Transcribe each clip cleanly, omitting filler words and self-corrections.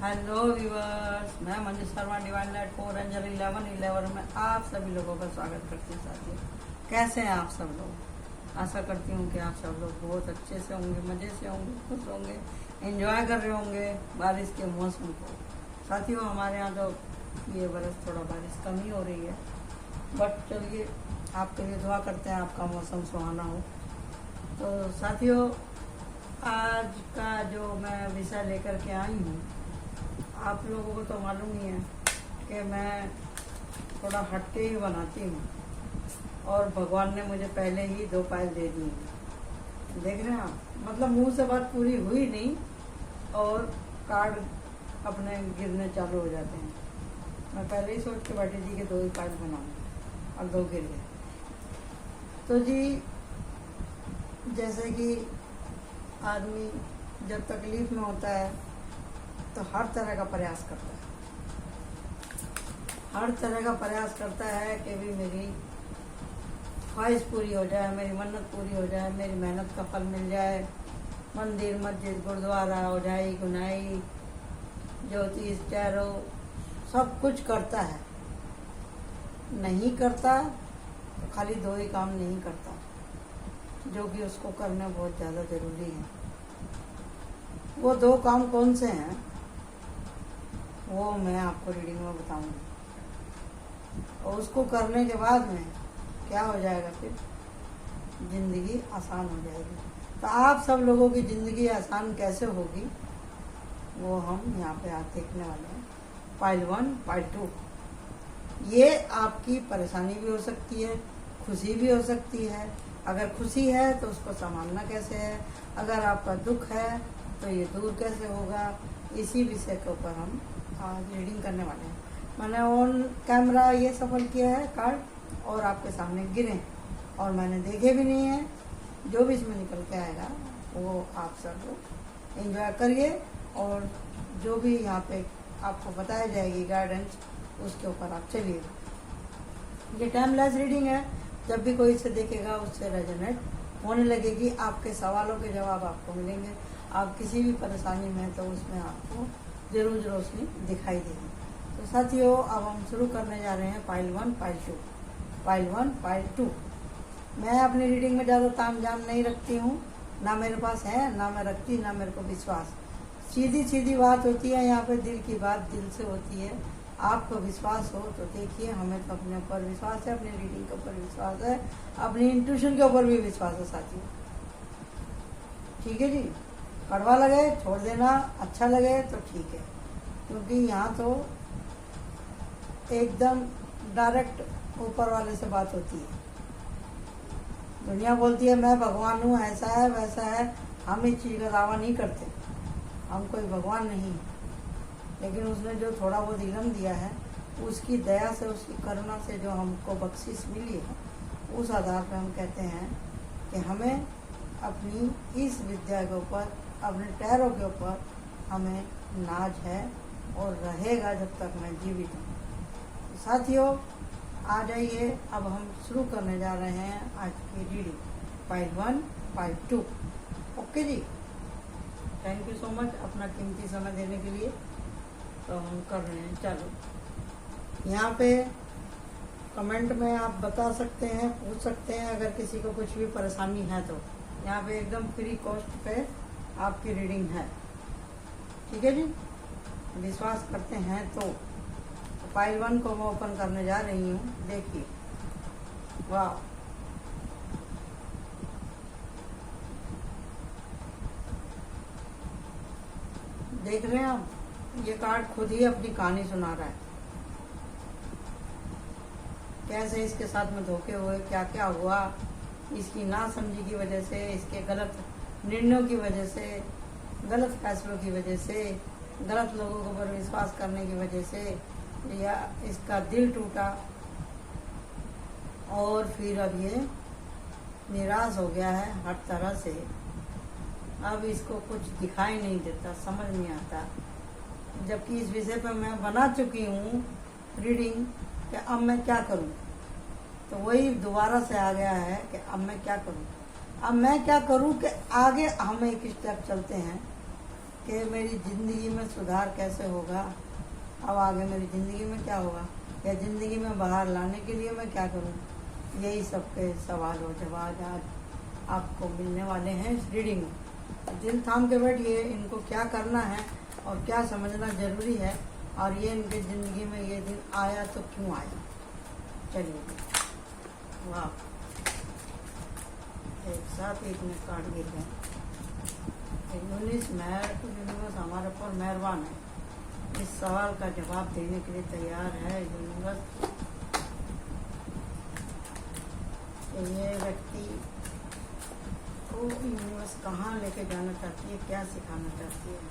Hello viewers, मैं Manju Sharma divine light 4 angel 11 में आप सभी लोगों का स्वागत करती हूँ। साथियों, कैसे हैं आप सब लोग? आशा करती हूँ कि आप सब लोग बहुत अच्छे से होंगे, मज़े से होंगे, खुश होंगे, एंजॉय कर रहे होंगे बारिश के मौसम को। साथियों, हमारे यहाँ तो ये बरस थोड़ा बारिश कम ही हो रही है, बट चलिए आपके लिए दुआ करते हैं आपका मौसम सुहाना हो। तो साथियों, आज का जो मैं विषय लेकर के आई हूँ, आप लोगों को तो मालूम ही है कि मैं थोड़ा हटके ही बनाती हूँ और भगवान ने मुझे पहले ही 2 फाइल दे दी। देख रहे हैं आप, मतलब मुंह से बात पूरी हुई नहीं और कार्ड अपने गिरने चालू हो जाते हैं। मैं पहले ही सोच के बैठी थी कि 2 ही फाइल बनाऊँ और 2 गिर गए। तो जी, जैसे कि आदमी जब तकलीफ में होता है तो हर तरह का प्रयास करता है कि भी मेरी ख्वाहिश पूरी हो जाए, मेरी मन्नत पूरी हो जाए, मेरी मेहनत का फल मिल जाए। मंदिर, मस्जिद, गुरुद्वारा, ओझाई, गुनाई, ज्योतिष, टैरो, सब कुछ करता है। नहीं करता तो खाली 2 ही काम नहीं करता, जो कि उसको करना बहुत ज़्यादा ज़रूरी है। वो 2 काम कौन से हैं वो मैं आपको रीडिंग में बताऊंगी, और उसको करने के बाद में क्या हो जाएगा, फिर ज़िंदगी आसान हो जाएगी। तो आप सब लोगों की ज़िंदगी आसान कैसे होगी वो हम यहाँ पे आज देखने वाले हैं। File 1, file 2। ये आपकी परेशानी भी हो सकती है, खुशी भी हो सकती है। अगर खुशी है तो उसको संभालना कैसे है, अगर आपका दुख है तो ये दूर कैसे होगा, इसी विषय के ऊपर हम आज रीडिंग करने वाले हैं। मैंने ऑन कैमरा ये सफल किया है कार्ड, और आपके सामने गिरे और मैंने देखे भी नहीं है। जो भी इसमें निकल के आएगा वो आप सब लोग एंजॉय करिए, और जो भी यहाँ पे आपको बताई जाएगी गाइडेंस, उसके ऊपर आप चलिए। ये टाइमलेस रीडिंग है, जब भी कोई इसे देखेगा उससे रेजोनेट होने लगेगी। आपके सवालों के जवाब आपको मिलेंगे। आप किसी भी परेशानी में हैं तो उसमें आपको जरूर रोशनी दिखाई देगी। तो साथियों, अब हम शुरू करने जा रहे हैं फाइल 1, फाइल 2। File 1, file 2। मैं अपनी रीडिंग में ज़्यादा ताम झाम नहीं रखती हूँ, ना मेरे पास है, ना मैं रखती, ना मेरे को विश्वास। सीधी सीधी बात होती है यहाँ पे, दिल की बात दिल से होती है। आपको विश्वास हो तो देखिए, हमें तो अपने ऊपर विश्वास है, अपनी रीडिंग के ऊपर विश्वास है, अपनी इंट्यूशन के ऊपर भी विश्वास है साथियों। ठीक है जी, कड़वा लगे छोड़ देना, अच्छा लगे तो ठीक है, क्योंकि यहाँ तो एकदम डायरेक्ट ऊपर वाले से बात होती है। दुनिया बोलती है मैं भगवान हूँ, ऐसा है वैसा है। हम इस चीज़ का दावा नहीं करते, हम कोई भगवान नहीं है, लेकिन उसने जो थोड़ा बहुत इल्म दिया है, उसकी दया से, उसकी करुणा से जो हमको बख्शिश मिली है, उस आधार पर हम कहते हैं कि हमें अपनी इस विद्या के ऊपर, अपने टैरों के ऊपर हमें नाज है और रहेगा जब तक मैं जीवित हूँ। तो साथियों, आ जाइए, अब हम शुरू करने जा रहे हैं आज की reading, file 1, file 2। Okay ji, thank you so much अपना कीमती समय देने के लिए। तो हम कर रहे हैं चालू। यहाँ पे कमेंट में आप बता सकते हैं, पूछ सकते हैं, अगर किसी को कुछ भी परेशानी है तो। यहाँ पे एकदम फ्री कॉस्ट पे आपकी रीडिंग है। ठीक है जी, विश्वास करते हैं तो फाइल 1 को मैं ओपन करने जा रही हूँ। देखिए, वाह, देख रहे हैं आप, ये कार्ड खुद ही अपनी कहानी सुना रहा है, कैसे इसके साथ में धोखे हुए, क्या क्या हुआ, इसकी नासमझी की वजह से, इसके गलत निर्णयों की वजह से, गलत फैसलों की वजह से, गलत लोगों के ऊपर विश्वास करने की वजह से, या इसका दिल टूटा और फिर अब ये निराश हो गया है हर तरह से। अब इसको कुछ दिखाई नहीं देता, समझ नहीं आता, जबकि इस विषय पर मैं बना चुकी हूँ रीडिंग कि अब मैं क्या करूँ। तो वही दोबारा से आ गया है कि अब मैं क्या करूँ, अब मैं क्या करूँ कि आगे हम एक स्टेप चलते हैं कि मेरी ज़िंदगी में सुधार कैसे होगा, अब आगे मेरी ज़िंदगी में क्या होगा, या ज़िंदगी में बाहर लाने के लिए मैं क्या करूं। यही सबके सवाल और जवाब आज आपको मिलने वाले हैं इस रीडिंग में। दिल थाम के बैठिए, इनको क्या करना है और क्या समझना ज़रूरी है, और ये इनकी ज़िंदगी में ये दिन आया तो क्यों आया। चलिए, वाह, एक साथ एक में काट गिर गए। यूनिस यूनिवर्स हमारे ऊपर मेहरबान है, इस सवाल का जवाब देने के लिए तैयार है यूनिवर्स। ये व्यक्ति को यूनिवर्स कहाँ लेके जाना चाहती है, क्या सिखाना चाहती है।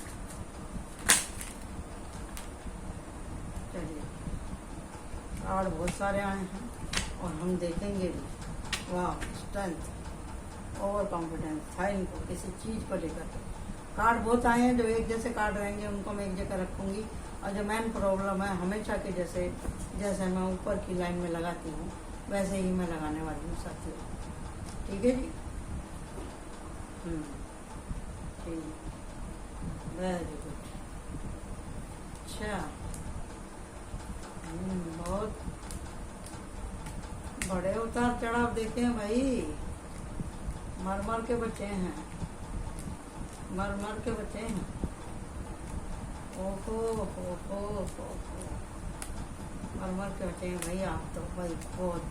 चलिए, कार्ड बहुत सारे आए हैं और हम देखेंगे भी। वाह, स्ट्रेंथ, ओवर कॉन्फिडेंस था इनको किसी चीज़ को लेकर। कार्ड बहुत आए हैं, जो एक जैसे कार्ड रहेंगे उनको मैं एक जगह रखूंगी, और जो मेन प्रॉब्लम है हमेशा के जैसे मैं ऊपर की लाइन में लगाती हूँ वैसे ही मैं लगाने वाली हूँ साथियों। ठीक है जी, ठीक, वेरी गुड। अच्छा, बहुत बड़े उतार चढ़ाव देखे हैं भाई, मर मर के बचे हैं, मर मर के बचे हैं। ओहो हो, मर मर के बचे हैं भाई आप तो भाई, बहुत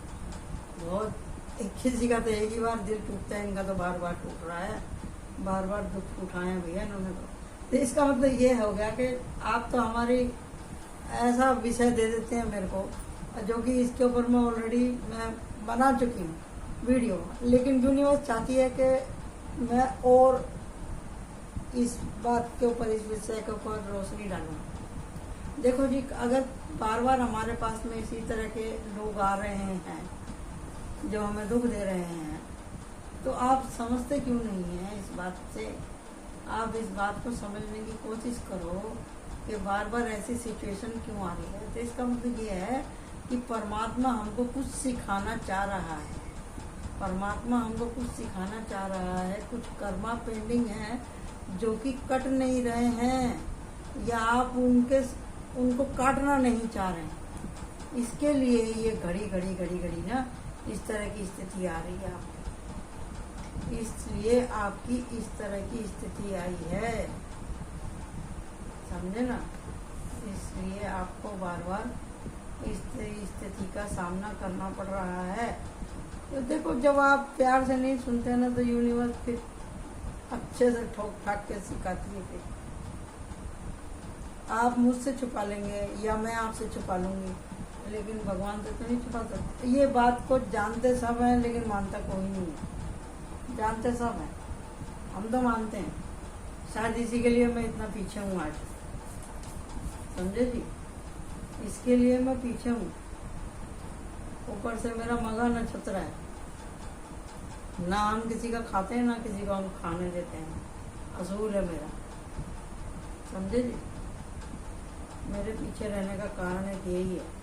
बहुत। एक किसी का तो एक ही बार दिल टूटता है, इनका तो बार बार टूट रहा है, बार बार दुख उठाए हैं भैया इन्होंने तो इसका मतलब ये हो गया कि आप तो हमारी ऐसा विषय दे देते हैं मेरे को, जो कि इसके ऊपर मैं ऑलरेडी मैं बना चुकी हूँ वीडियो, लेकिन यूनिवर्स चाहती है कि मैं और इस बात के ऊपर, इस विषय के ऊपर रोशनी डालूं। देखो जी, अगर बार बार हमारे पास में इसी तरह के लोग आ रहे हैं जो हमें दुख दे रहे हैं, तो आप समझते क्यों नहीं हैं इस बात से। आप इस बात को समझने की कोशिश करो कि बार बार ऐसी सिचुएशन क्यों आ रही है। तो इसका मतलब ये है कि परमात्मा हमको कुछ सिखाना चाह रहा है, परमात्मा हमको कुछ सिखाना चाह रहा है। कुछ कर्मा पेंडिंग है जो कि कट नहीं रहे हैं, या आप उनको काटना नहीं चाह रहे हैं, इसके लिए ये घड़ी ना इस तरह की स्थिति आ रही है आपकी, इसलिए आपकी इस तरह की स्थिति आई है, समझे ना। इसलिए आपको बार बार इस स्थिति का सामना करना पड़ रहा है। तो देखो, जब आप प्यार से नहीं सुनते ना तो यूनिवर्स फिर अच्छे से ठोक ठाक के सिखाती है। फिर आप मुझसे छुपा लेंगे या मैं आपसे छुपा लूंगी, लेकिन भगवान से तो नहीं छुपा सकते। ये बात को जानते सब हैं, लेकिन मानता कोई नहीं है। जानते सब हैं, हम तो मानते हैं। शायद इसी के लिए मैं इतना पीछे हूँ आज, समझे जी, इसके लिए मैं पीछे हूँ। ऊपर से मेरा मगा नक्षत्र है, ना हम किसी का खाते हैं ना किसी को हम खाने देते हैं, असूल है मेरा, समझे जी। मेरे पीछे रहने का कारण एक यही है।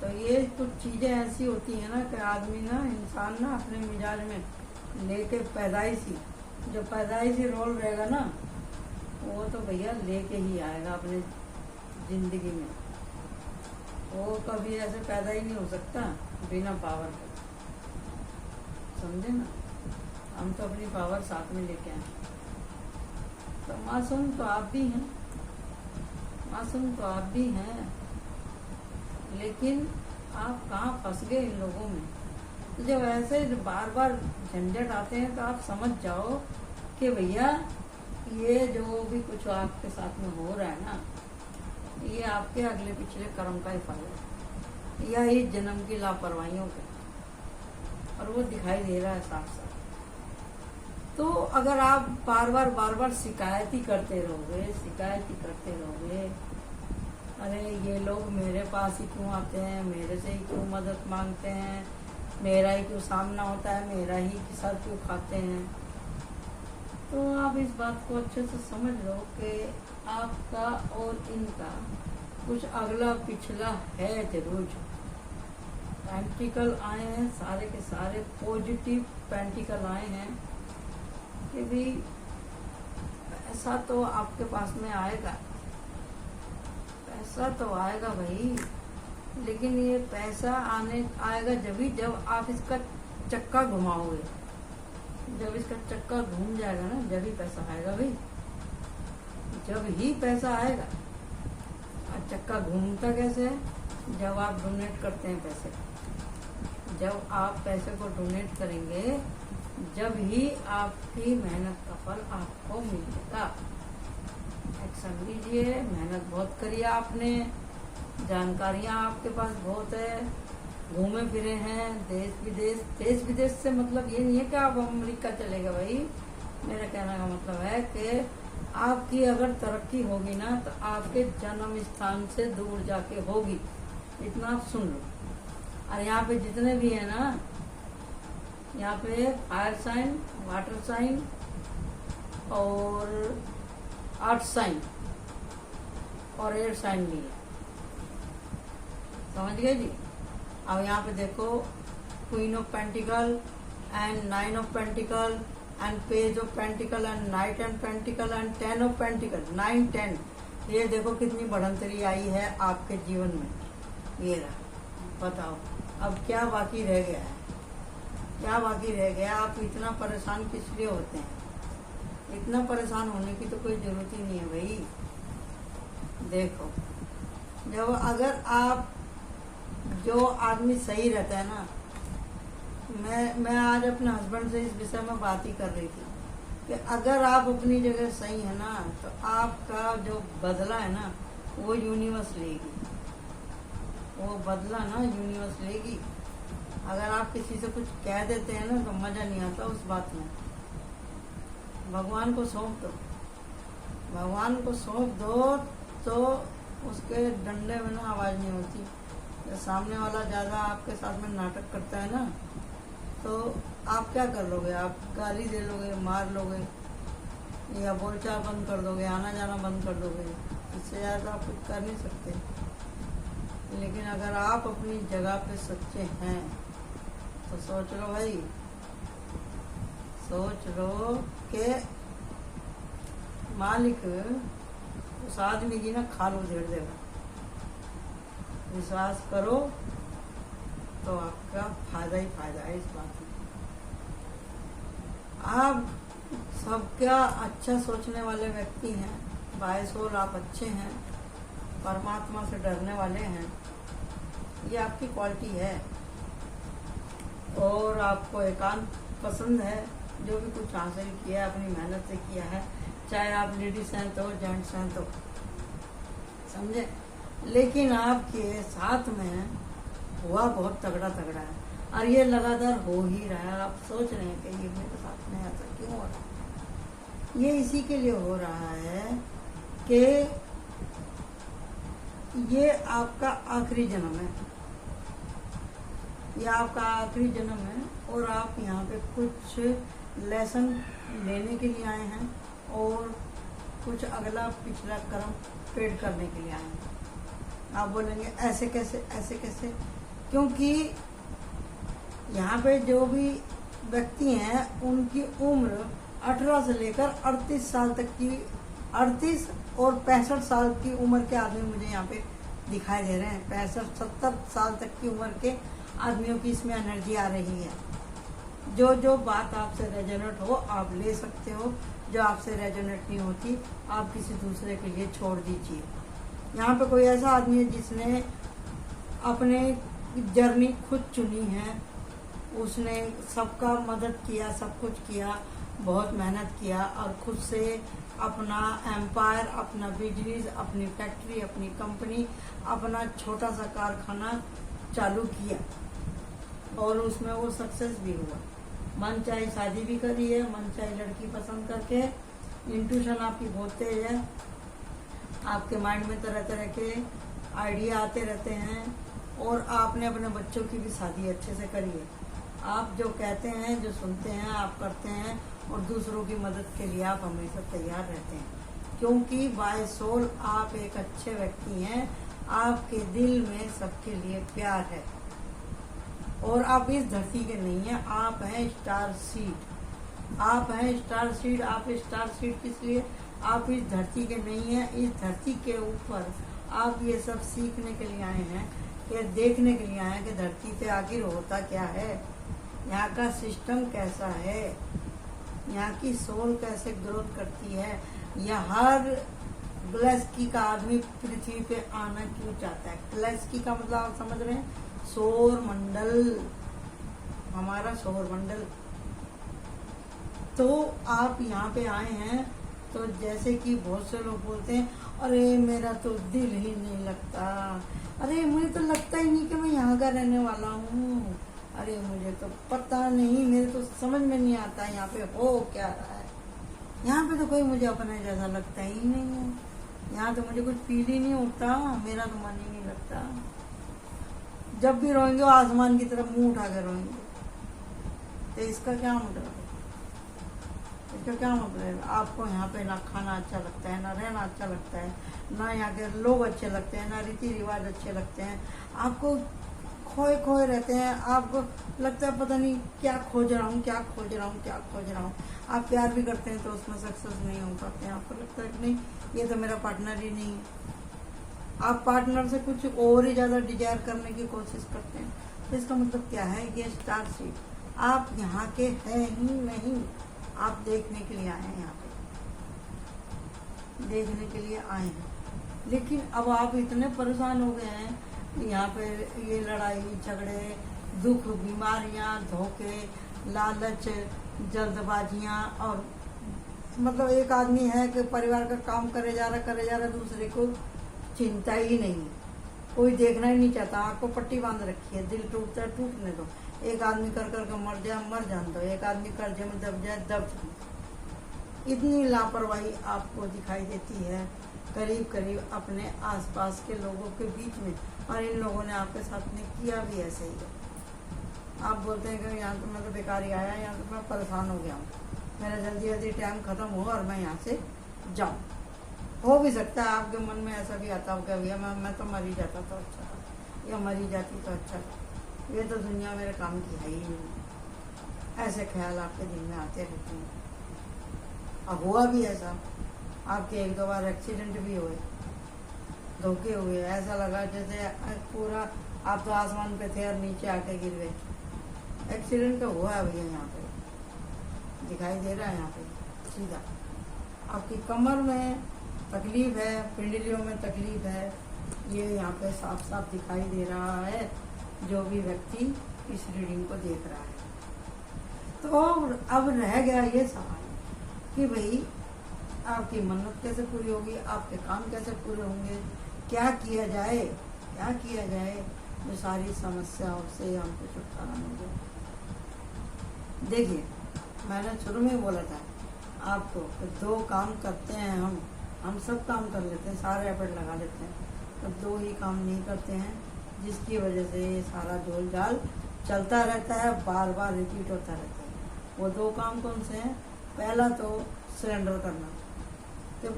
तो ये कुछ चीज़ें ऐसी होती हैं ना कि आदमी ना, इंसान ना अपने मिजाज में लेके पैदाइशी, जो पैदाइशी रोल रहेगा ना वो तो भैया लेके ही आएगा अपने जिंदगी में। वो कभी ऐसे पैदा ही नहीं हो सकता बिना पावर के, समझे ना। हम तो अपनी पावर साथ में लेके आए। तो मासूम तो आप भी हैं, मासूम तो आप भी हैं, लेकिन आप कहाँ फंस गए इन लोगों में। तो जब ऐसे बार बार झंझट आते हैं तो आप समझ जाओ कि भैया ये जो भी कुछ आपके साथ में हो रहा है ना, ये आपके अगले पिछले कर्म का ही फल है, या इस जन्म की लापरवाहियों का, और वो दिखाई दे रहा है साफ साफ। तो अगर आप बार बार शिकायत ही करते रहोगे, अरे ये लोग मेरे पास ही क्यों आते हैं, मेरे से ही क्यों मदद मांगते हैं, मेरा ही क्यों सामना होता है, मेरा ही सर क्यों खाते हैं, तो आप इस बात को अच्छे से समझ लो कि आपका और इनका कुछ अगला पिछला है जरूर। पेंटिकल आए हैं, सारे के सारे पॉजिटिव पेंटिकल आए हैं, कि भी पैसा तो आपके पास में आएगा, पैसा तो आएगा भाई, लेकिन ये पैसा आएगा जब आप इसका चक्का घुमाओगे। जब इसका चक्का घूम जाएगा ना, जब ही पैसा आएगा भाई, जब ही पैसा आएगा। और चक्का घूमता कैसे है? जब आप डोनेट करते हैं पैसे, जब आप पैसे को डोनेट करेंगे, जब ही आपकी मेहनत का फल आपको मिलेगा। एक्शन लीजिए, मेहनत बहुत करी आपने, जानकारियां आपके पास बहुत है, घूमे फिरे हैं देश विदेश से मतलब ये नहीं है कि आप अमेरिका चले गए भाई। मेरा कहने का मतलब है कि आपकी अगर तरक्की होगी ना, तो आपके जन्म स्थान से दूर जाके होगी, इतना आप सुन लो। और यहाँ पे जितने भी है ना, यहाँ पे फायर साइन, वाटर साइन और अर्थ साइन और एयर साइन भी है, समझ गए जी। अब यहाँ पे देखो, queen of pentacle and 9 of pentacle and page of pentacle and night and pentacle and 10 of pentacle, 9, 10। ये देखो कितनी बढ़ंतरी आई है आपके जीवन में। ये रहा, बताओ अब क्या बाकी रह गया है, क्या बाकी रह गया? आप इतना परेशान किस लिए होते हैं? इतना परेशान होने की तो कोई जरूरत ही नहीं है भाई। देखो, जब अगर आप, जो आदमी सही रहता है ना, मैं आज अपने हस्बैंड से इस विषय में बात ही कर रही थी कि अगर आप अपनी जगह सही है ना, तो आपका जो बदला है ना, वो यूनिवर्स लेगी, वो बदला ना यूनिवर्स लेगी। अगर आप किसी से कुछ कह देते हैं ना, तो मजा नहीं आता उस बात में। भगवान को सौंप दो, भगवान को सौंप दो, तो उसके डंडे में ना आवाज नहीं होती। जब सामने वाला ज्यादा आपके साथ में नाटक करता है ना, तो आप क्या कर लोगे? आप गाली दे लोगे, मार लोगे, या बोलचाल बंद कर दोगे, आना जाना बंद कर दोगे। इससे ज्यादा आप कुछ कर नहीं सकते। लेकिन अगर आप अपनी जगह पे सच्चे हैं, तो सोच लो भाई, सोच लो कि मालिक उस आदमी की ना खाल उधेड़ देगा। विश्वास करो तो आपका फायदा ही फायदा है इस बात में। आप सबका अच्छा सोचने वाले व्यक्ति हैं, बायसोल आप अच्छे हैं, परमात्मा से डरने वाले हैं, ये आपकी क्वालिटी है। और आपको एकांत पसंद है, जो भी कुछ हासिल किया अपनी मेहनत से किया है, चाहे आप लेडीज हैं तो जेंट्स हैं तो, समझे। लेकिन आपके साथ में हुआ बहुत तगड़ा तगड़ा है, और ये लगातार हो ही रहा है। आप सोच रहे हैं कि ये मेरे साथ में ऐसा क्यों हो रहा है? ये इसी के लिए हो रहा है कि ये आपका आखिरी जन्म है, ये आपका आखिरी जन्म है, और आप यहाँ पे कुछ लेसन लेने के लिए आए हैं, और कुछ अगला पिछला कर्म पेड़ करने के लिए आए हैं। आप बोलेंगे ऐसे कैसे, ऐसे कैसे? क्योंकि यहाँ पे जो भी व्यक्ति हैं, उनकी उम्र 18 से लेकर 38 साल तक की, 38 और 65 साल की उम्र के आदमी मुझे यहाँ पे दिखाई दे रहे हैं। 65-70 साल तक की उम्र के आदमियों की इसमें एनर्जी आ रही है। जो बात आपसे रेजोनेट हो आप ले सकते हो, जो आपसे रेजोनेट नहीं होती आप किसी दूसरे के लिए छोड़ दीजिए। यहाँ पे कोई ऐसा आदमी है जिसने अपने जर्नी खुद चुनी है, उसने सबका मदद किया, सब कुछ किया, बहुत मेहनत किया, और खुद से अपना एम्पायर, अपना बिजनेस, अपनी फैक्ट्री, अपनी कंपनी, अपना छोटा सा कारखाना चालू किया, और उसमें वो सक्सेस भी हुआ। मन चाहे शादी भी करी है, मन चाहे लड़की पसंद करके। इंट्यूशन आपकी बहुत तेज है, आपके माइंड में तरह तरह के आइडिया आते रहते हैं, और आपने अपने बच्चों की भी शादी अच्छे से करी है। आप जो कहते हैं, जो सुनते हैं, आप करते हैं, और दूसरों की मदद के लिए आप हमेशा तैयार रहते हैं, क्योंकि बाय सोल आप एक अच्छे व्यक्ति हैं। आपके दिल में सबके लिए प्यार है, और आप इस धरती के नहीं हैं, आप हैं स्टार सीड। आप हैं स्टार सीड। आप स्टार सीड किस लिए? आप इस धरती के नहीं हैं। इस धरती के ऊपर आप ये सब सीखने के लिए आए हैं, ये देखने के लिए आए हैं कि धरती पे आखिर होता क्या है, यहाँ का सिस्टम कैसा है, यहाँ की सोल कैसे ग्रोथ करती है, या हर ग्लेस्की का आदमी पृथ्वी पे आना क्यों चाहता है। ग्लेस्की का मतलब आप समझ रहे हैं? सौर मंडल, हमारा सौर मंडल। तो आप यहाँ पे आए हैं, तो जैसे कि बहुत से लोग बोलते हैं, अरे मेरा तो दिल ही नहीं लगता, अरे मुझे तो लगता ही नहीं कि मैं यहाँ का रहने वाला हूँ, अरे मुझे तो पता नहीं, मेरे तो समझ में नहीं आता यहाँ पे हो क्या रहा है। यहाँ पे तो कोई मुझे अपने जैसा लगता ही नहीं है, यहाँ तो मुझे कुछ फील ही नहीं होता, मेरा तो मन ही नहीं लगता। जब भी रोएंगे आसमान की तरफ मुंह उठा कर रोएंगे, तो इसका क्या मतलब है? इसका क्या मतलब है? आपको यहाँ पे ना खाना अच्छा लगता है, ना रहना अच्छा लगता है, ना यहाँ के लोग अच्छे लगते हैं, ना रीति रिवाज अच्छे लगते हैं, आपको खोए खोए रहते हैं, आपको लगता है पता नहीं क्या खोज रहा हूँ, क्या खोज रहा हूँ, क्या खोज रहा हूँ। आप प्यार भी करते हैं तो उसमें सक्सेस नहीं हो पाते हैं, आपको लगता है कि नहीं ये तो मेरा पार्टनर ही नहीं है। आप पार्टनर से कुछ और ही ज़्यादा डिजायर करने की कोशिश करते हैं। तो इसका मतलब क्या है? ये स्टार सीड, आप यहाँ के हैं ही नहीं, आप देखने के लिए आए हैं, यहाँ पे देखने के लिए आए हैं। लेकिन अब आप इतने परेशान हो गए हैं, यहाँ पे ये लड़ाई झगड़े, दुख, बीमारियाँ, धोखे, लालच, जल्दबाजियाँ, और मतलब एक आदमी है कि परिवार का काम करे जा रहा, दूसरे को चिंता ही नहीं है, कोई देखना ही नहीं चाहता, आपको पट्टी बांध रखी है, दिल टूटता है टूटने दो, एक आदमी कर कर के मर जाए मर जाने दो, एक आदमी कर्जे में दब जाए दब जाए। इतनी लापरवाही आपको दिखाई देती है करीब करीब अपने आसपास के लोगों के बीच में, और इन लोगों ने आपके साथ में किया भी ऐसे ही है। आप बोलते हैं कि यहाँ तो मैं तो बेकार ही आया, यहाँ तो मैं परेशान हो गया हूँ, मेरा जल्दी जल्दी टाइम खत्म हो और मैं यहाँ से जाऊँ। हो भी सकता है आपके मन में ऐसा भी आता होगा, भैया मैं तो मर ही जाता तो अच्छा था, या मर ही जाती तो अच्छा था, ये तो दुनिया मेरे काम की है ही नहीं। ऐसे ख्याल आपके दिल में आते रहते हैं। अब हुआ भी ऐसा, आपके एक दो बार एक्सीडेंट भी हुए, धोखे हुए, ऐसा लगा जैसे पूरा आप तो आसमान पे थे और नीचे आके गिर गए। एक्सीडेंट तो हुआ है भैया, यहाँ पे दिखाई दे रहा है, यहाँ पे सीधा आपकी कमर में तकलीफ है, पिंडलियों में तकलीफ है, ये यहाँ पे साफ साफ दिखाई दे रहा है जो भी व्यक्ति इस रीडिंग को देख रहा है। तो अब रह गया ये सवाल कि भाई आपकी मन्नत कैसे पूरी होगी, आपके काम कैसे पूरे होंगे, क्या किया जाए, क्या किया जाए जो सारी समस्याओं से हमको छुटकारा मिल जाए। देखिए मैंने शुरू में बोला था आपको कि दो काम करते हैं हम सब काम कर लेते हैं, सारे एफर्ट लगा लेते हैं, तो दो ही काम नहीं करते हैं, जिसकी वजह से ये सारा झोल झाल चलता रहता है, बार बार रिपीट होता रहता है। वो दो काम कौन से हैं? पहला तो सरेंडर करना। तो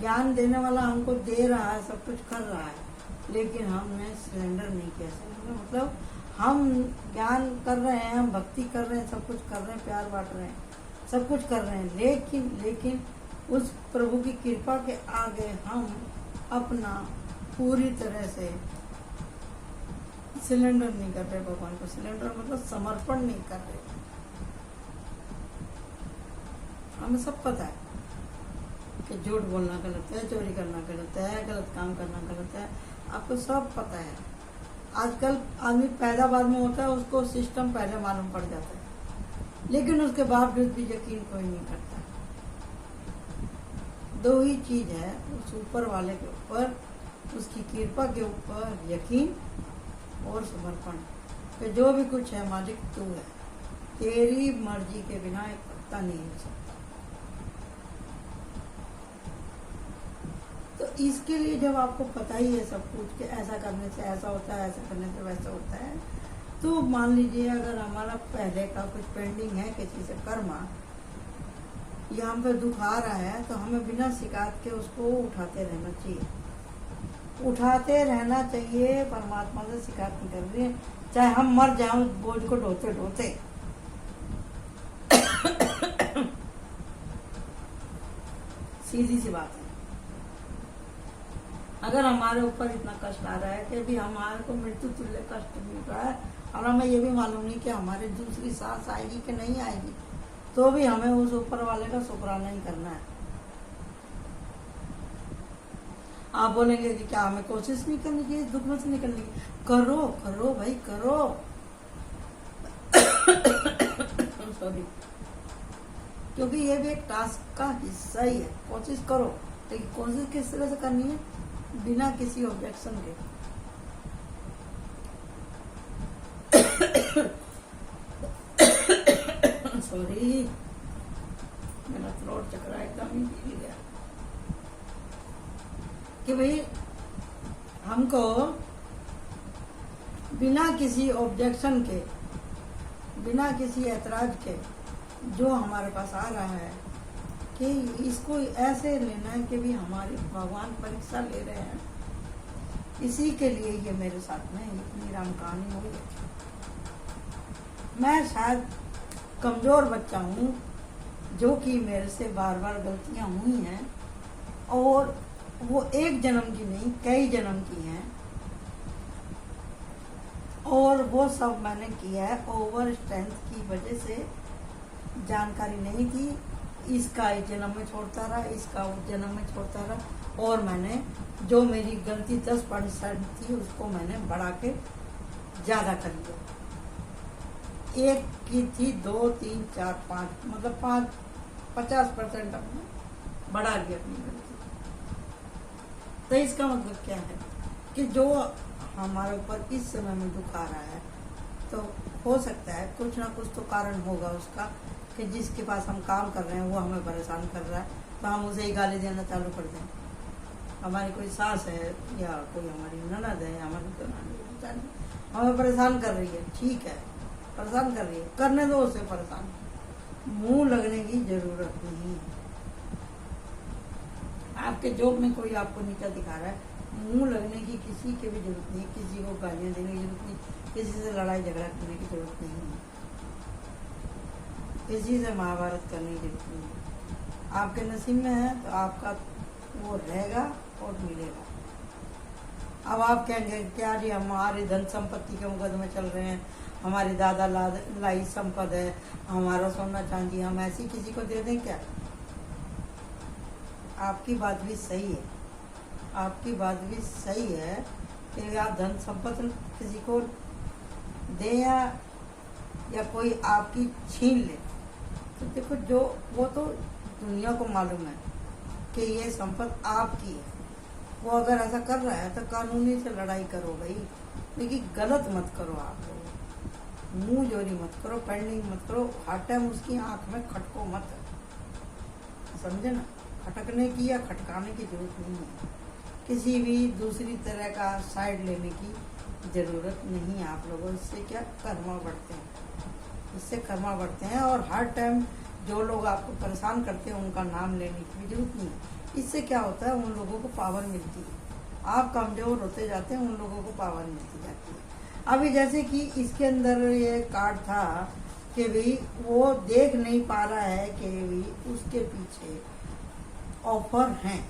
ज्ञान देने वाला हमको दे रहा है, सब कुछ कर रहा है, लेकिन हमने सरेंडर नहीं किया। सरेंडर मतलब हम ज्ञान कर रहे हैं, हम भक्ति कर रहे हैं, सब कुछ कर रहे हैं, प्यार बांट रहे हैं, सब कुछ कर रहे हैं, लेकिन उस प्रभु की कृपा के आगे हम अपना पूरी तरह से सिलेंडर नहीं कर रहे भगवान को। सिलेंडर मतलब समर्पण नहीं कर रहे। हमें सब पता है कि झूठ बोलना गलत है, चोरी करना गलत है, गलत काम करना गलत है, आपको सब पता है। आजकल आदमी पैदा बाद में होता है, उसको सिस्टम पहले मालूम पड़ जाता है, लेकिन उसके बावजूद भी यकीन कोई नहीं करता। दो ही चीज है, उस ऊपर वाले के ऊपर, उसकी कृपा के ऊपर यकीन और समर्पण, कि जो भी कुछ है मालिक तू है, तेरी मर्जी के बिना एक पत्ता नहीं हो सकता। तो इसके लिए जब आपको पता ही है सब कुछ कि ऐसा करने से ऐसा होता है, ऐसा करने से वैसा होता है, तो मान लीजिए अगर हमारा पहले का कुछ पेंडिंग है किसी से कर्मा, या हम पे दुख आ रहा है, तो हमें बिना शिकायत के उसको उठाते रहना चाहिए, उठाते रहना चाहिए। परमात्मा से शिकायत नहीं कर रही है, चाहे हम मर जाए उस बोझ को ढोते ढोते सीधी सी बात है। अगर हमारे ऊपर इतना कष्ट आ रहा है कि भी हमारे को मृत्यु तुल्य कष्ट मिल रहा है और हमें ये भी मालूम नहीं कि हमारी दूसरी सांस आएगी कि नहीं आएगी, तो भी हमें उस ऊपर वाले का शुक्राना ही करना है। आप बोलेंगे कि क्या हमें कोशिश नहीं करनी चाहिए दुख में से निकलने की? करो करो भाई करो। सॉरी, क्योंकि ये भी एक टास्क का हिस्सा ही है। कोशिश करो, लेकिन कोशिश किस तरह से करनी है? बिना किसी ऑब्जेक्शन के। सॉरी, मेरा थ्रोट चकरा एकदम ही हिल गया। कि भाई हमको बिना किसी ऑब्जेक्शन के, बिना किसी ऐतराज के जो हमारे पास आ रहा है कि इसको ऐसे लेना है कि भी हमारी भगवान परीक्षा ले रहे हैं। इसी के लिए ये मेरे साथ में इतनी राम कहानी हुई है। मैं शायद कमजोर बच्चा हूँ जो कि मेरे से बार बार गलतियां हुई हैं, और वो एक जन्म की नहीं कई जन्म की हैं, और वो सब मैंने किया है ओवर स्ट्रेंथ की वजह से। जानकारी नहीं थी, इसका इस जन्म में छोड़ता रहा, इसका उस जन्म में छोड़ता रहा, और मैंने जो मेरी गलती 10% थी उसको मैंने बढ़ा के ज्यादा कर लिया। एक की थी 2, 3, 4, 5, मतलब 50% हमने बढ़ा लिया अपनी गलती। तो इसका मतलब क्या है कि जो हमारे ऊपर इस समय में दुख आ रहा है, तो हो सकता है कुछ ना कुछ तो कारण होगा उसका, कि जिसके पास हम काम कर रहे हैं वो हमें परेशान कर रहा है, तो हम उसे ही गाली देना चालू कर दें। हमारी कोई सास है या कोई हमारी ननद है, हमारी हमें परेशान कर रही है, ठीक है परेशान कर रही है, करने दो उसे परेशान, मुंह लगने की जरूरत नहीं है। आपके जॉब में कोई आपको नीचा दिखा रहा है, मुंह लगने की किसी की भी जरूरत नहीं, किसी को गालियां देने की जरूरत नहीं, किसी से लड़ाई झगड़ा करने की जरूरत नहीं है, किसी से महाभारत करने की जरूरत नहीं है। आपके नसीब में है तो आपका वो रहेगा और मिलेगा। अब आप कहेंगे क्या जी हमारी धन संपत्ति के मुकदमे चल रहे हैं, हमारी दादा लाई संपद है, हमारा सोना चांदी, हम ऐसी किसी को दे दें क्या? आपकी बात भी सही है, आपकी बात भी सही है कि आप धन संपत्ति किसी को दे या कोई आपकी छीन ले, तो देखो जो वो तो दुनिया को मालूम है कि ये संपत्ति आपकी है। वो अगर ऐसा कर रहा है तो कानूनी से लड़ाई करो भाई, लेकिन गलत मत करो। आप लोग मुंह जोरी मत करो, पेंडिंग मत करो, हर टाइम उसकी आंख में खटको मत, समझे ना? खटकने की या खटकाने की जरूरत नहीं है, किसी भी दूसरी तरह का साइड लेने की जरूरत नहीं है आप लोगों। इससे क्या कर्मा बढ़ते हैं, इससे कर्मा बढ़ते हैं, और हर टाइम जो लोग आपको परेशान करते हैं उनका नाम लेने की भी जरूरत नहीं है। इससे क्या होता है, उन लोगों को पावर मिलती है, आप कमजोर होते जाते हैं, उन लोगों को पावर मिलती जाती है। अभी जैसे कि इसके अंदर ये कार्ड था कि भाई वो देख नहीं पा रहा है कि भाई उसके पीछे ऑफर हैं,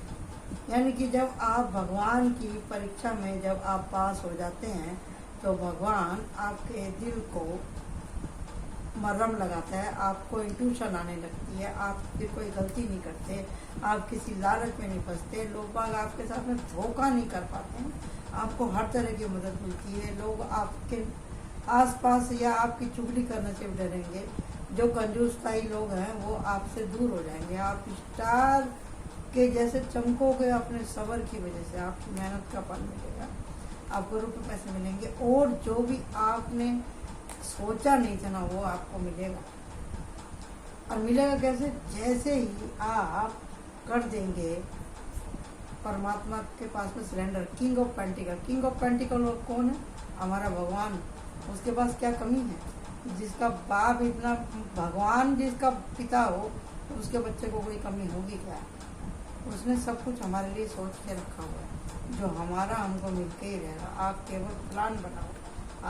यानी कि जब आप भगवान की परीक्षा में जब आप पास हो जाते हैं तो भगवान आपके दिल को मरहम लगाता है, आपको इंट्यूशन आने लगती है, आप फिर कोई गलती नहीं करते, आप किसी लालच में नहीं फंसते, लोग बाग आपके साथ में धोखा नहीं कर पाते हैं, आपको हर तरह की मदद मिलती है। लोग आपके आसपास या आपकी चुगली करने से डरेंगे, जो कंजूसताई लोग हैं वो आपसे दूर हो जाएंगे, आप स्टार के जैसे चमकोगे अपने सबर की वजह से, आपकी मेहनत का फल मिलेगा, आपको रुपये पैसे मिलेंगे, और जो भी आपने सोचा नहीं था ना वो आपको मिलेगा। और मिलेगा कैसे? जैसे ही आप कर देंगे परमात्मा के पास में सरेंडर। किंग ऑफ पेंटिकल कौन है? हमारा भगवान। उसके पास क्या कमी है? जिसका बाप इतना भगवान, जिसका पिता हो, उसके बच्चे को कोई कमी होगी क्या? उसने सब कुछ हमारे लिए सोच के रखा हुआ है, जो हमारा हमको मिलके ही रहेगा। आप केवल प्लान बनाओ,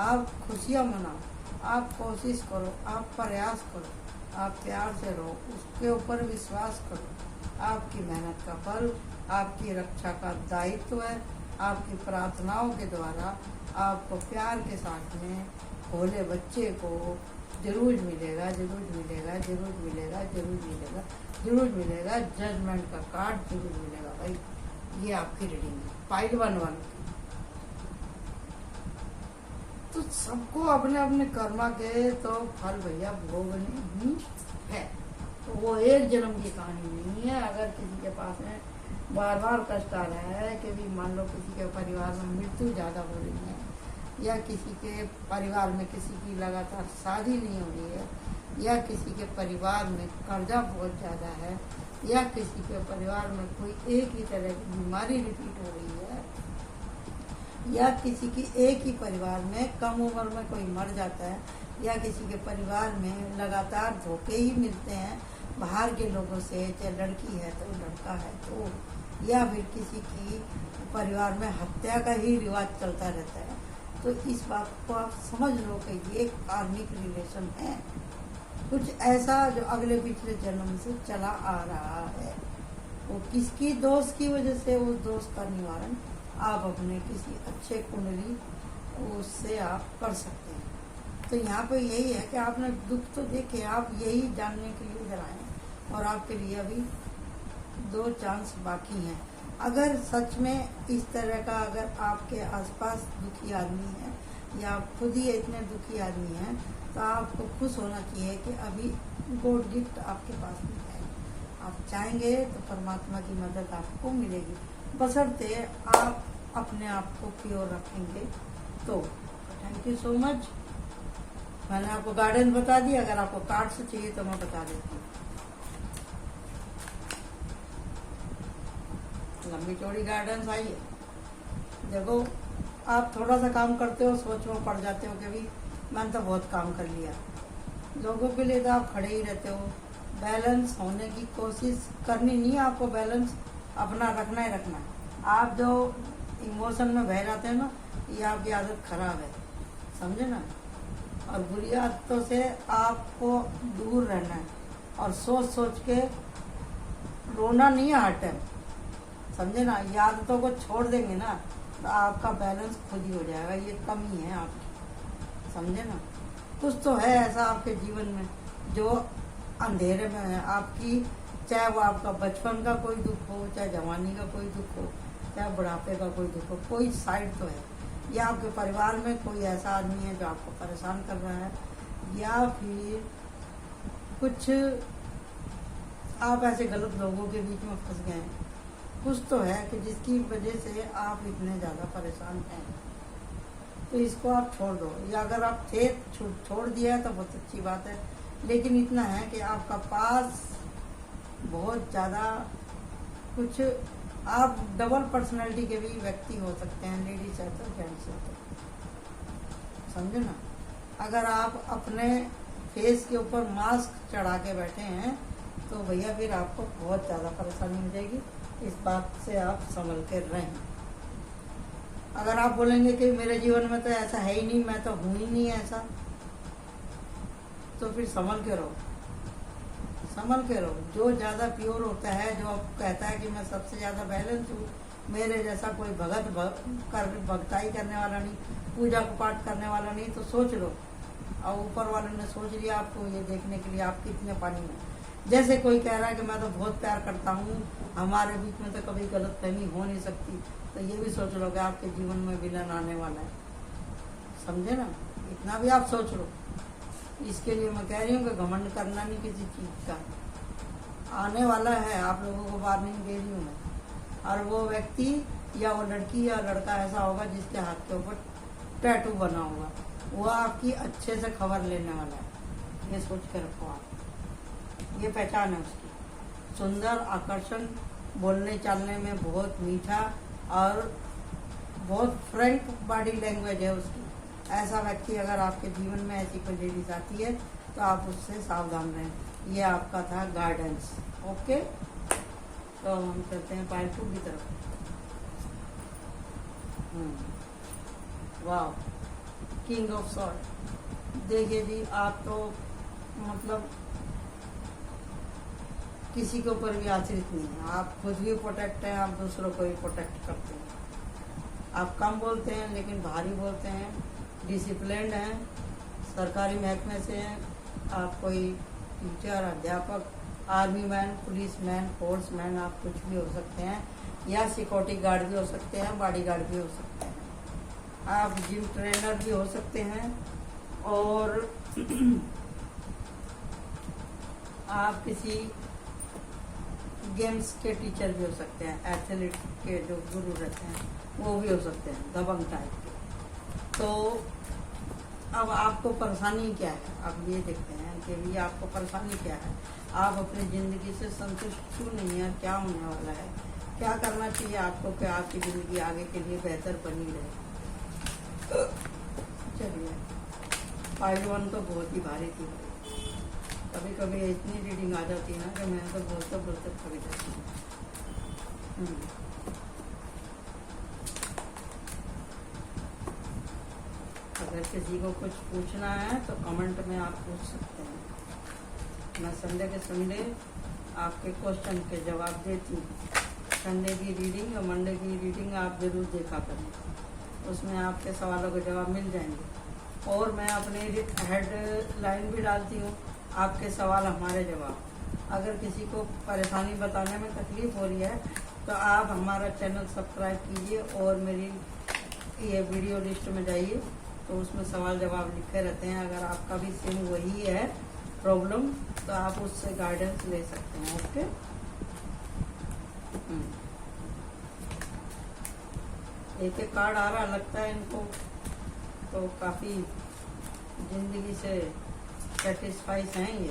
आप खुशियाँ मनाओ, आप कोशिश करो, आप प्रयास करो, आप प्यार से रहो, उसके ऊपर विश्वास करो, आपकी मेहनत का फल, आपकी रक्षा का दायित्व है। आपकी प्रार्थनाओं के द्वारा आपको प्यार के साथ में भोले बच्चे को जरूर मिलेगा, जरूर मिलेगा, जरूर मिलेगा, जरूर मिलेगा, जरूर मिलेगा। जजमेंट का कार्ड जरूर मिलेगा भाई। ये आपकी रीडिंग है फाइल 1 तो सबको अपने अपने कर्मा के तो फल भैया भोगने ही है। तो वो एक जन्म की कहानी नहीं है। अगर किसी के पास में बार बार कष्ट आ रहा है कि भी मान लो किसी के परिवार में मृत्यु ज़्यादा हो रही है, या किसी के परिवार में किसी की लगातार शादी नहीं हो रही है, या किसी के परिवार में कर्जा बहुत ज़्यादा है, या किसी के परिवार में कोई एक ही तरह की बीमारी रिपीट हो रही है, या किसी की एक ही परिवार में कम उम्र में कोई मर जाता है, या किसी के परिवार में लगातार धोखे ही मिलते हैं बाहर के लोगों से, चाहे लड़की है तो लड़का है तो, या फिर किसी की परिवार में हत्या का ही रिवाज चलता रहता है, तो इस बात को आप समझ लो कि ये कार्मिक रिलेशन है। कुछ ऐसा जो अगले पिछले जन्म से चला आ रहा है, वो किसकी दोष की वजह से, उस दोष का निवारण आप अपने किसी अच्छे कुंडली उससे आप कर सकते हैं। तो यहाँ पे यही है कि आपने दुख तो देखे, आप यही जानने के लिए इधर आए और आपके लिए अभी 2 चांस बाकी हैं। अगर सच में इस तरह का अगर आपके आसपास दुखी आदमी है, या आप खुद ही इतने दुखी आदमी हैं, तो आपको खुश होना चाहिए कि अभी गॉड गिफ्ट आपके पास में है। आप चाहेंगे तो परमात्मा की मदद आपको मिलेगी, बशर्ते आप अपने आप को प्योर रखेंगे तो। Thank you so much. मैंने आपको गार्डन बता दिया। अगर आपको कार्ड से चाहिए तो मैं बता देती हूँ। लंबी चौड़ी गार्डन आई है। देखो, आप थोड़ा सा काम करते हो, सोच में पड़ जाते हो कि भी मैंने तो बहुत काम कर लिया। लोगों के लिए तो आप खड़े ही रहते हो। बैलेंस होने की कोशिश करनी नहीं है आपको, बैलेंस अपना रखना ही रखना है। आप जो इमोशन में बह जाते हैं ना, ये आपकी आदत खराब है, समझे ना। और बुरी आदतों से आपको दूर रहना है, और सोच सोच के रोना नहीं है हर टाइम, समझे ना। ये आदतों को छोड़ देंगे ना तो आपका बैलेंस खुद ही हो जाएगा। ये कमी है आपकी, समझे ना। कुछ तो है ऐसा आपके जीवन में जो अंधेरे में है आपकी, चाहे वो आपका बचपन का कोई दुख हो, चाहे जवानी का कोई दुख हो, चाहे बुढ़ापे का कोई दुख हो, कोई साइड तो है। या आपके परिवार में कोई ऐसा आदमी है जो आपको परेशान कर रहा है, या फिर कुछ आप ऐसे गलत लोगों के बीच में फंस गए हैं। कुछ तो है कि जिसकी वजह से आप इतने ज़्यादा परेशान हैं। तो इसको आप छोड़ दो, या अगर आप थे छोड़ दिया है तो बहुत अच्छी बात है। लेकिन इतना है कि आपका पास बहुत ज़्यादा कुछ, आप डबल पर्सनैलिटी के भी व्यक्ति हो सकते हैं, लेडीज है तो जेंट्स है तो, समझे ना। अगर आप अपने फेस के ऊपर मास्क चढ़ा के बैठे हैं तो भैया फिर आपको बहुत ज़्यादा परेशानी हो जाएगी। इस बात से आप संभल के रहें। अगर आप बोलेंगे कि मेरे जीवन में तो ऐसा है ही नहीं, मैं तो हूँ ही नहीं ऐसा, तो फिर संभल के रहो, संभल के रहो। जो ज़्यादा प्योर होता है, जो कहता है कि मैं सबसे ज़्यादा बैलेंस हूँ, मेरे जैसा कोई भक्ताई करने वाला नहीं, पूजा पाठ करने वाला नहीं, तो सोच लो। और ऊपर वाले ने सोच लिया आपको, ये देखने के लिए आप कितने पानी में। जैसे कोई कह रहा है कि मैं तो बहुत प्यार करता हूँ, हमारे बीच में तो कभी गलतफहमी हो नहीं सकती, तो ये भी सोच लो कि आपके जीवन में विलन आने वाला है, समझे ना। इतना भी आप सोच लो। इसके लिए मैं कह रही हूँ कि घमंड करना नहीं किसी चीज़ का, आने वाला है। आप लोगों को वार्निंग दे रही हूँ मैं। और वो व्यक्ति या वो लड़की या लड़का ऐसा होगा जिसके हाथ के ऊपर टैटू बना होगा, वो आपकी अच्छे से खबर लेने वाला है। ये सोच के रखो आप। ये पहचान है उसकी, सुंदर, आकर्षण, बोलने चालने में बहुत मीठा और बहुत फ्रैंक बॉडी लैंग्वेज है उसकी। ऐसा व्यक्ति अगर आपके जीवन में ऐसी कोई लेडीज आती है तो आप उससे सावधान रहें। ये आपका था गाइडेंस। ओके, तो हम चलते हैं पाइल 2 की तरफ। वाह, किंग ऑफ सॉर्ड। देखिए जी, आप तो मतलब किसी के ऊपर भी आश्रित नहीं है। आप खुद भी प्रोटेक्ट हैं, आप दूसरों को भी प्रोटेक्ट करते हैं। आप कम बोलते हैं लेकिन भारी बोलते हैं, डिसिप्लिन्ड हैं, सरकारी महकमे से हैं, आप कोई टीचर, अध्यापक, army man, police man, force man, आप कुछ भी हो सकते हैं, या सिक्योरिटी गार्ड भी हो सकते हैं, बॉडी गार्ड भी हो सकते हैं, आप जिम ट्रेनर भी हो सकते हैं, और आप किसी गेम्स के टीचर भी हो सकते हैं, एथलीट के जो गुरु रहते हैं वो भी हो सकते हैं, दबंग टाइप के। तो अब आपको परेशानी क्या है, अब ये देखते हैं कि भी आपको परेशानी क्या है, आप अपनी ज़िंदगी से संतुष्ट क्यों नहीं है, क्या होने वाला है, क्या करना चाहिए आपको कि आपकी ज़िंदगी आगे के लिए बेहतर बनी रहे। चलिए, फाइल 1 तो बहुत ही भारी थी भाई। कभी कभी इतनी रीडिंग आ जाती है ना कि मैं तो बोलते बोलते थक जाती हूँ। अगर किसी को कुछ पूछना है तो कमेंट में आप पूछ सकते हैं। मैं संडे के संडे आपके क्वेश्चन के जवाब देती हूँ। संडे की रीडिंग और मंडे की रीडिंग आप जरूर देखा करें, उसमें आपके सवालों के जवाब मिल जाएंगे। और मैं अपने हेडलाइन भी डालती हूँ, आपके सवाल हमारे जवाब। अगर किसी को परेशानी बताने में तकलीफ हो रही है तो आप हमारा चैनल सब्सक्राइब कीजिए और मेरी ये वीडियो लिस्ट में जाइए, तो उसमें सवाल जवाब लिखे रहते हैं। अगर आपका भी सेम वही है प्रॉब्लम तो आप उससे गाइडेंस ले सकते हैं। ओके, एक एक कार्ड आ रहा लगता है इनको तो काफ़ी जिंदगी से सेटिस्फाइड हैं ये।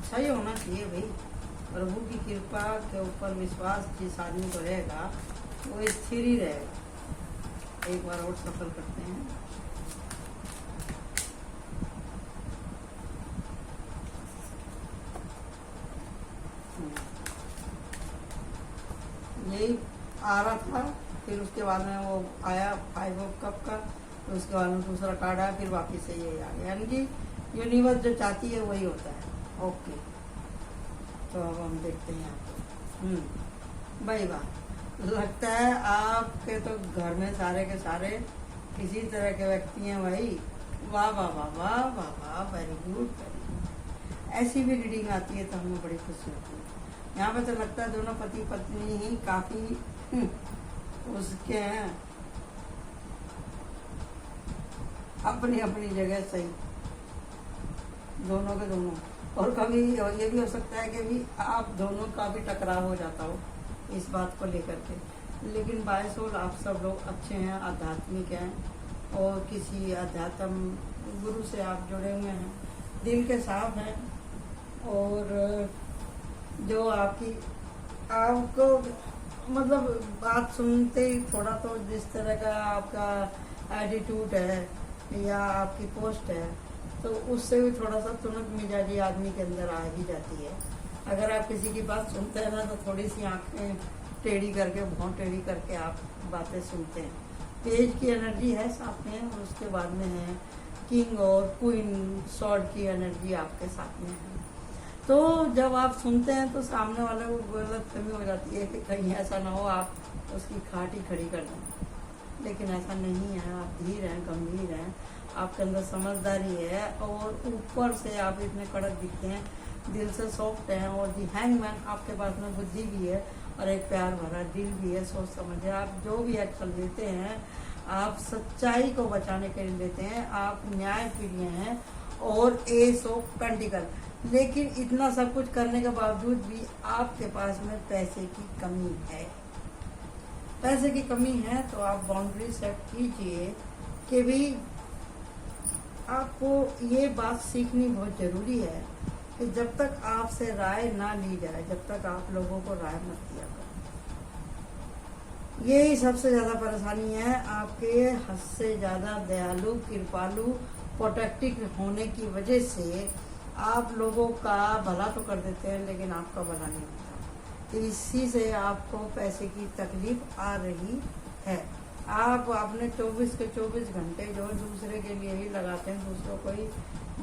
सही होना चाहिए भाई, प्रभु की कृपा के ऊपर विश्वास जिस आदमी को रहेगा वो स्थिर ही रहेगा। एक बार और सफल करते हैं। यही आ रहा था, फिर उसके बाद में वो आया 5 ऑफ कप का, तो उसके बाद में दूसरा कार्ड आया, फिर वापिस से यही आ गया। यानी कि यूनिवर्स जो चाहती है वही होता है। ओके, तो अब हम देखते हैं आपको। भाई वाह, लगता है आपके तो घर में सारे के सारे किसी तरह के व्यक्ति हैं भाई। वाह वाह वाह वाह वाह वाह, वेरी गुड वेरी गुड। ऐसी भी रीडिंग आती है तो हमें बड़ी खुशी होती है। यहाँ पे तो लगता है दोनों पति पत्नी ही काफी उसके हैं, अपनी अपनी जगह सही, दोनों के दोनों। और कभी ये भी हो सकता है कि भी आप दोनों का भी टकराव हो जाता हो इस बात को लेकर के, लेकिन बाय सोल आप सब लोग अच्छे हैं, आध्यात्मिक हैं, और किसी अध्यात्म गुरु से आप जुड़े हुए हैं, दिल के साफ हैं, और जो आपको मतलब बात सुनते ही थोड़ा तो जिस तरह का आपका एटीट्यूड है या आपकी पोस्ट है, तो उससे भी थोड़ा सा तुनक मिजाजी आदमी के अंदर आ ही जाती है। अगर आप किसी की बात सुनते हैं ना तो थोड़ी सी आंखें टेढ़ी करके, भौं टेढ़ी करके आप बातें सुनते हैं। पेज की एनर्जी है साथ में, और उसके बाद में है किंग और क्वीन स्वॉर्ड की एनर्जी आपके साथ में है। तो जब आप सुनते हैं तो सामने वाले को गलतफहमी हो जाती है कि कहीं ऐसा ना हो आप उसकी खाट ही खड़ी कर दें, लेकिन ऐसा नहीं है। आप धीर हैं, गंभीर हैं, आपके अंदर समझदारी है, और ऊपर से आप इतने कड़क दिखते हैं, दिल से सॉफ्ट हैं। और दी हैंगमैन, आपके पास में बुद्धि भी है और एक प्यार भरा दिल भी है, सोच समझे आप जो भी एक्शन लेते हैं आप सच्चाई को बचाने के लिए लेते हैं, आप न्याय प्रिय हैं, और एस ऑफ पेंटिकल। लेकिन इतना सब कुछ करने के बावजूद भी आपके पास में पैसे की कमी है। पैसे की कमी है तो आप बाउंड्री सेट कीजिए कि भी आपको ये बात सीखनी बहुत जरूरी है कि जब तक आपसे राय ना ली जाए, जब तक आप लोगों को राय मत दिया करो। यही सबसे ज्यादा परेशानी है, आपके हद से ज्यादा दयालु, कृपालु, प्रोटेक्टिव होने की वजह से आप लोगों का भला तो कर देते हैं लेकिन आपका भला नहीं होता। तो इसी से आपको पैसे की तकलीफ आ रही है। आप अपने 24 के 24 घंटे जो दूसरे के लिए ही लगाते हैं, दूसरों को ही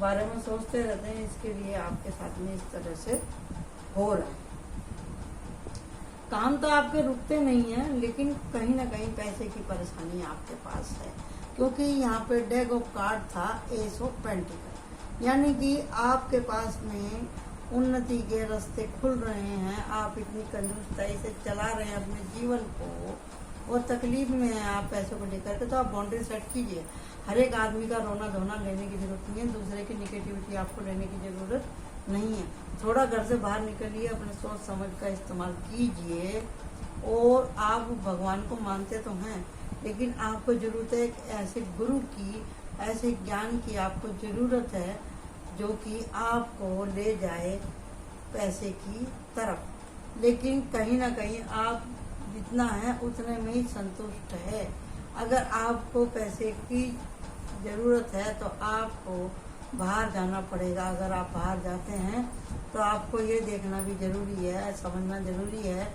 बारे में सोचते रहते हैं, इसके लिए आपके साथ में इस तरह से हो रहा है। काम तो आपके रुकते नहीं है, लेकिन कहीं ना कहीं पैसे की परेशानी आपके पास है, क्योंकि यहाँ पे डेग ऑफ कार्ड था एस ऑफ पेंटिकल, यानी कि आपके पास में उन्नति के रास्ते खुल रहे हैं। आप इतनी कंजूसताई से चला रहे हैं अपने जीवन को, और तकलीफ में है आप पैसों को लेकर के, तो आप बाउंड्री सेट कीजिए। हर एक आदमी का रोना धोना लेने की जरूरत नहीं है, दूसरे की निगेटिविटी आपको लेने की जरूरत नहीं है। थोड़ा घर से बाहर निकलिए, अपने सोच समझ का इस्तेमाल कीजिए। और आप भगवान को मानते तो हैं, लेकिन आपको जरूरत है एक ऐसे गुरु की, ऐसे ज्ञान की आपको जरूरत है जो कि आपको ले जाए पैसे की तरफ। लेकिन कहीं ना कहीं आप जितना है उतने में ही संतुष्ट है। अगर आपको पैसे की जरूरत है तो आपको बाहर जाना पड़ेगा। अगर आप बाहर जाते हैं तो आपको ये देखना भी जरूरी है, समझना जरूरी है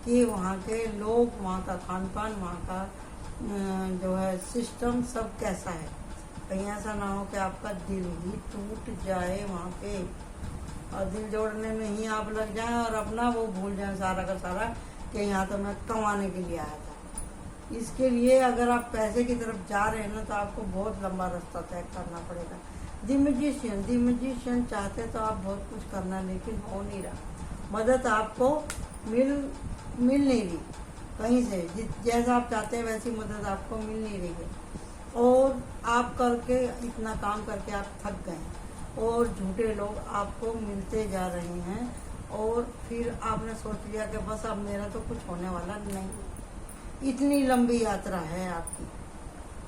कि वहाँ के लोग, वहाँ का खान पान, वहाँ का जो है सिस्टम सब कैसा है। कहीं ऐसा ना हो कि आपका दिल ही टूट जाए वहाँ पे, और दिल जोड़ने में ही आप लग जाएं और अपना वो भूल जाएं सारा का सारा कि यहाँ तो मैं कमाने के लिए आया था। इसके लिए अगर आप पैसे की तरफ जा रहे हैं ना, तो आपको बहुत लंबा रास्ता तय करना पड़ेगा। दी मैजिशियन चाहते तो आप बहुत कुछ करना, लेकिन हो नहीं रहा। मदद आपको मिल नहीं रही कहीं से, जैसा आप चाहते हैं वैसी मदद आपको मिल नहीं रही है। और आप करके इतना काम करके आप थक गए, और झूठे लोग आपको मिलते जा रहे हैं, और फिर आपने सोच लिया कि बस अब मेरा तो कुछ होने वाला नहीं। इतनी लंबी यात्रा है आपकी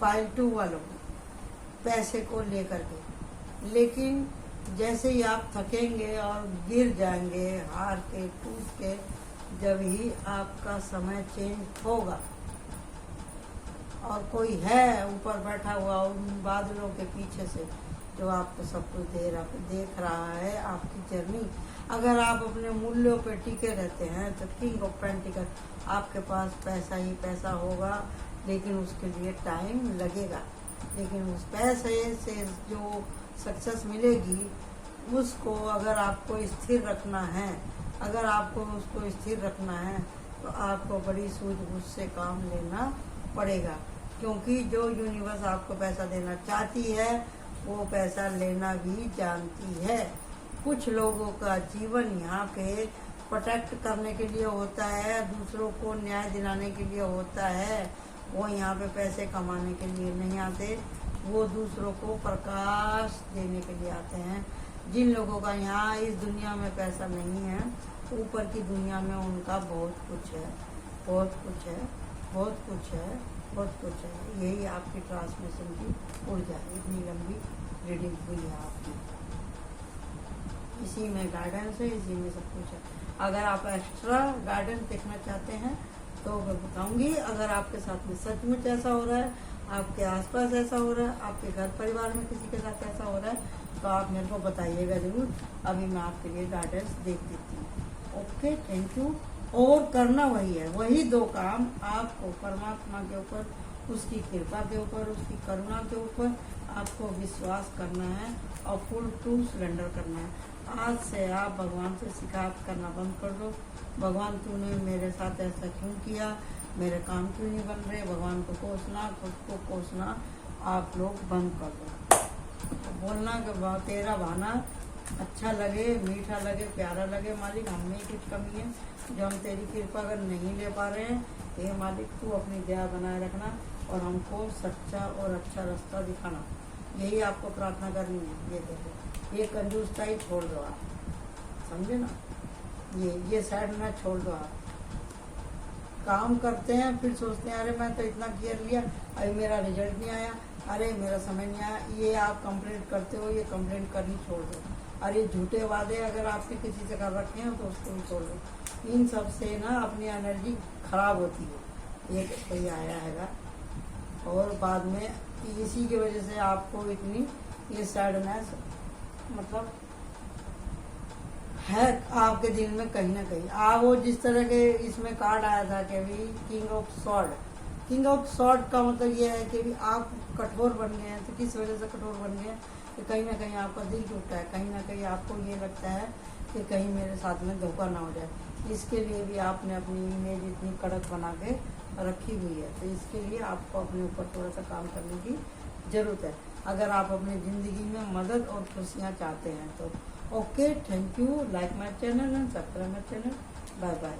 पाइल 2 वालों की, पैसे को लेकर के। लेकिन जैसे ही आप थकेंगे और गिर जाएंगे हार के, टूट के, जब ही आपका समय चेंज होगा। और कोई है ऊपर बैठा हुआ उन बादलों के पीछे से जो आपको सब कुछ देख रहा है आपकी जर्नी। अगर आप अपने मूल्यों पे टिके रहते हैं तो किंग ऑफ पेंटिकल, आपके पास पैसा ही पैसा होगा, लेकिन उसके लिए टाइम लगेगा। लेकिन उस पैसे से जो सक्सेस मिलेगी, उसको अगर आपको स्थिर रखना है, अगर आपको उसको स्थिर रखना है, तो आपको बड़ी सूझबूझ से काम लेना पड़ेगा। क्योंकि जो यूनिवर्स आपको पैसा देना चाहती है, वो पैसा लेना भी जानती है। कुछ लोगों का जीवन यहाँ पे प्रोटेक्ट करने के लिए होता है, दूसरों को न्याय दिलाने के लिए होता है। वो यहाँ पे पैसे कमाने के लिए नहीं आते, वो दूसरों को प्रकाश देने के लिए आते हैं। जिन लोगों का यहाँ इस दुनिया में पैसा नहीं है, ऊपर की दुनिया में उनका बहुत कुछ है, बहुत कुछ है, बहुत कुछ है, बहुत कुछ है। यही आपकी ट्रांसमिशन की ऊर्जा है। इतनी लंबी रीडिंग हुई है आपकी, इसी में गाइडेंस है, इसी में सब कुछ है। अगर आप एक्स्ट्रा गाइडेंस देखना चाहते हैं तो मैं बताऊंगी। अगर आपके साथ में सचमुच ऐसा हो रहा है, आपके आसपास ऐसा हो रहा है, आपके घर परिवार में किसी के साथ ऐसा हो रहा है, तो आप मेरे को बताइएगा जरूर। अभी मैं आपके लिए गाइडेंस देख देती हूँ। Okay, thank you. और करना वही है, वही 2 काम आपको परमात्मा के ऊपर, उसकी कृपा के ऊपर, उसकी करुणा के ऊपर आपको विश्वास करना है और फुल टू सरेंडर करना है। आज से आप भगवान से शिकायत करना बंद कर दो। भगवान तूने मेरे साथ ऐसा क्यों किया, मेरे काम क्यों नहीं बन रहे। भगवान को कोसना, खुद को कोसना आप लोग बंद कर दो। बोलना कि तेरा बहाना अच्छा लगे, मीठा लगे, प्यारा लगे, मालिक हम में कुछ कमी है जो हम तेरी कृपा अगर नहीं ले पा रहे हैं, हे मालिक तू अपनी दया बनाए रखना और हमको सच्चा और अच्छा रास्ता दिखाना। यही आपको प्रार्थना करनी है। ये देखो, ये कंजूसताई छोड़ दो आप, समझे ना। ये सैडनेस छोड़ दो आप। काम करते हैं फिर सोचते हैं अरे मैं तो इतना केयर लिया, अभी मेरा रिजल्ट नहीं आया, अरे मेरा समय नहीं आया। ये आप कंप्लेंट करते हो, ये कंप्लेंट करनी छोड़ दो। अरे झूठे वादे अगर आपने किसी से कर रखे हैं तो उसको भी छोड़ दो। इन सब से ना अपनी एनर्जी खराब होती है। ये कोई आया हैगा और बाद में इसी की वजह से आपको इतनी ये सैडनेस मतलब है आपके दिल में कहीं ना कहीं। आप वो जिस तरह के इसमें कार्ड आया था कि भी king of sword, king of sword का मतलब ये है कि भी आप कठोर बन गए हैं। तो किस वजह से कठोर बन गए हैं कि कहीं ना कहीं आपका दिल टूटता है, कहीं ना कहीं आपको ये लगता है कि कहीं मेरे साथ में धोखा ना हो जाए। इसके लिए भी आपने अपनी इमेज इतनी कड़क बना के रखी हुई है, तो इसके लिए आपको अपने ऊपर थोड़ा सा काम करने की ज़रूरत है, अगर आप अपनी ज़िंदगी में मदद और खुशियाँ चाहते हैं तो। Okay, thank you, like my channel and subscribe my channel, bye bye.